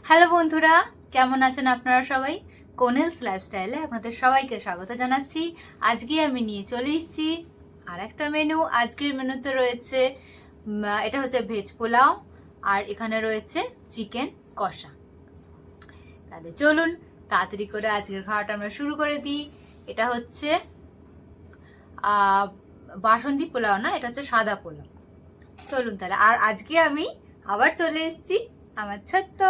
Hello বন্ধুরা, কেমন আছেন আপনারা সবাই? কোনেলস লাইফস্টাইলে আপনাদের সবাইকে স্বাগত জানাচ্ছি। আজকে আমি নিয়ে চলে এসেছি আর একটা মেনু। আজকের মেনুতে রয়েছে এটা হচ্ছে ভেজ পোলাও, আর এখানে রয়েছে চিকেন কষা। তাহলে চলুন তাড়াতাড়ি করে আজকের খাওয়াটা আমরা শুরু করে দিই। এটা হচ্ছে বাসন্তী পোলাও না, এটা হচ্ছে সাদা পোলাও। চলুন তাহলে। আর আজকে আমি আবার চলে এসেছি আমার ছোট্ট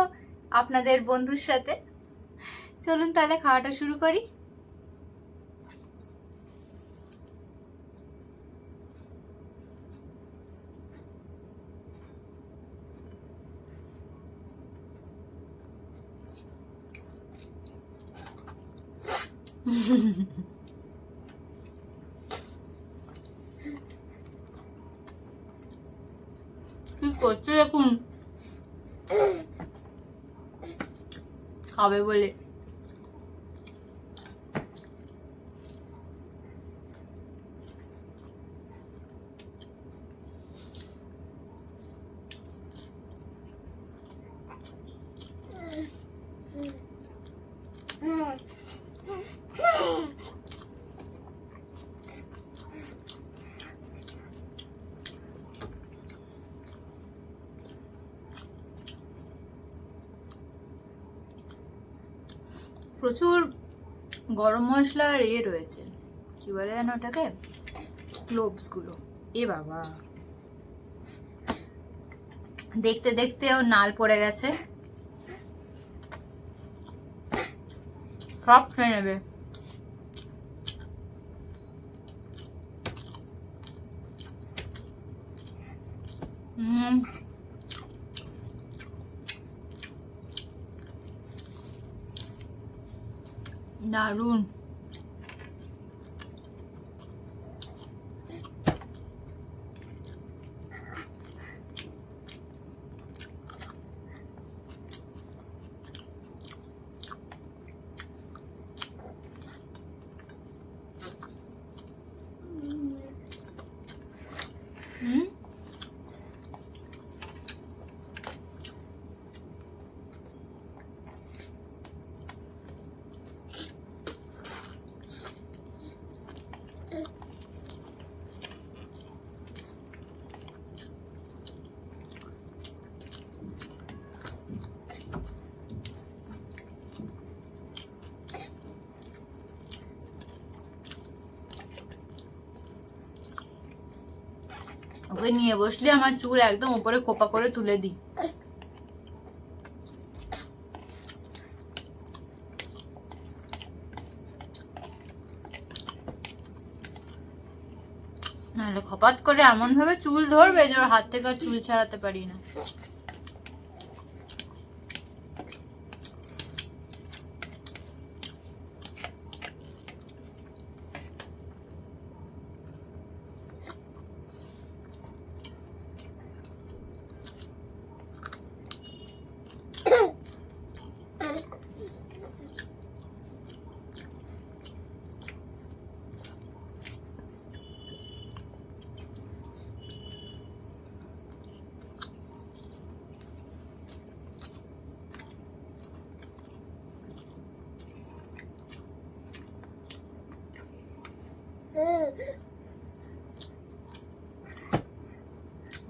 আপনাদের বন্ধুর সাথে। চলুন তাহলে খাওয়াটা শুরু করি। কি করছে দেখুন, খাবে বলে। প্রচুর গরম মশলা আর রয়েছে, কি বলে যেন ওটাকে, ক্লোভস গুলো। এ বাবা, দেখতে দেখতে ও নাল পড়ে গেছে, সব খেয়ে নেবে। দারুণ। ওকে নিয়ে বসলে আমার চুল একদম উপরে খোপা করে তুলে দিই। নাহলে খপাত করে এমন ভাবে চুল ধরবে যে ওর হাত থেকে আর চুল ছাড়াতে পারি না।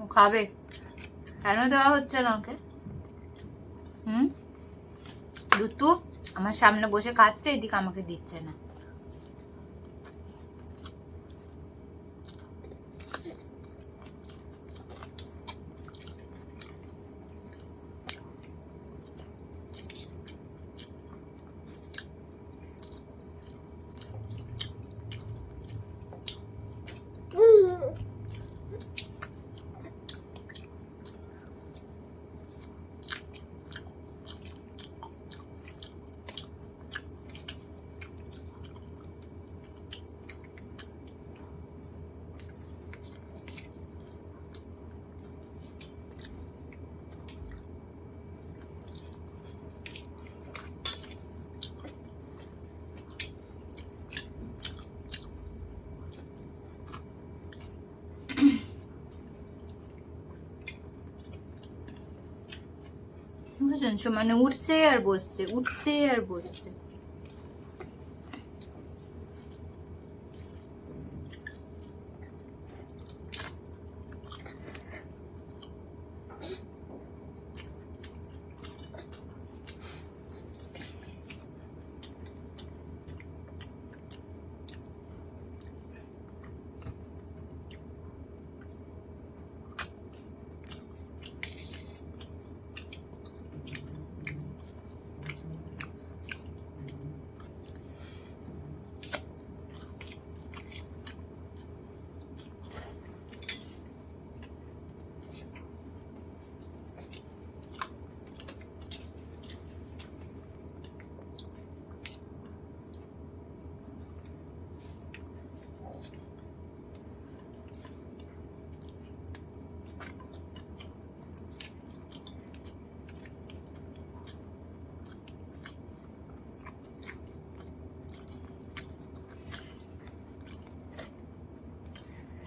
ও খাবে, কেন দেওয়া হচ্ছে না ওকে? দুতু আমার সামনে বসে খাচ্ছে, এদিকে আমাকে দিচ্ছে না। দেখেছেন, সমানে উঠছে আর বসছে, উঠছে আর বসছে।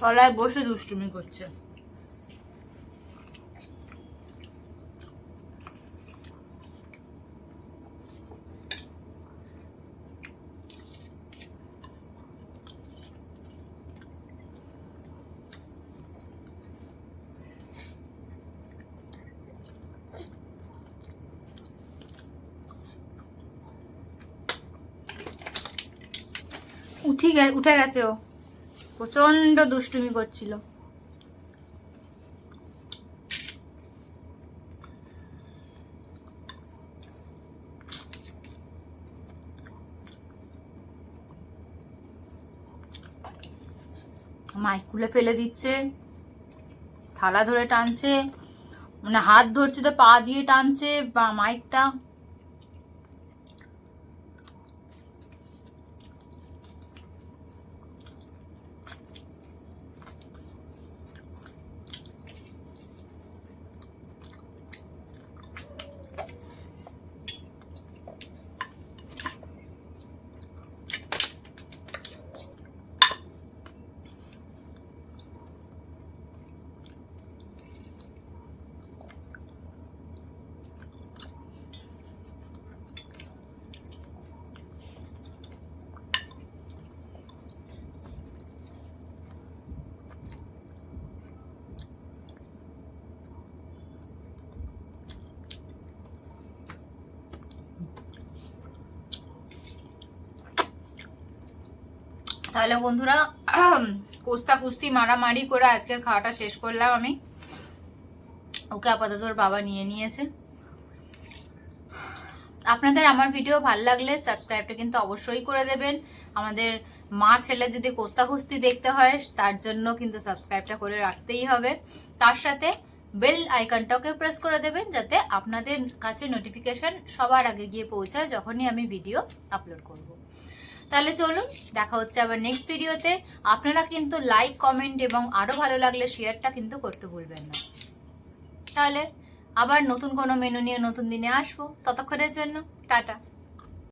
তলায় বসে দুষ্টুমি করছে। উঠে গেছে, ও প্রচন্ড দুষ্টুমি করছিল। মাইক খুলে ফেলে দিচ্ছে, থালা ধরে টানছে, মানে হাত ধরছে তো পা দিয়ে টানছে বা মাইকটা। তাহলে বন্ধুরা, কোস্তা কুস্তি মারামারি করে আজকের খাওয়াটা শেষ করলাম আমি। ওকে আপাতত ওর বাবা নিয়ে নিয়েছে। আপনাদের আমার ভিডিও ভালো লাগলে সাবস্ক্রাইবটা কিন্তু অবশ্যই করে দেবেন। আমাদের মা ছেলে যদি কোস্তা কুস্তি দেখতে হয় তার জন্য কিন্তু সাবস্ক্রাইবটা করে রাখতেই হবে। তার সাথে বেল আইকনটাকে প্রেস করে দেবেন যাতে আপনাদের কাছে নোটিফিকেশন সবার আগে গিয়ে পৌঁছায় যখনই আমি ভিডিও আপলোড করব। তাহলে চলুন, দেখা হচ্ছে আবার নেক্সট ভিডিওতে। আপনারা কিন্তু লাইক, কমেন্ট এবং আরো ভালো লাগলে শেয়ারটা কিন্তু করতে ভুলবেন না। তাহলে আবার নতুন কোনো মেনু নিয়ে নতুন দিনে আসবো। ততক্ষণের জন্য টাটা।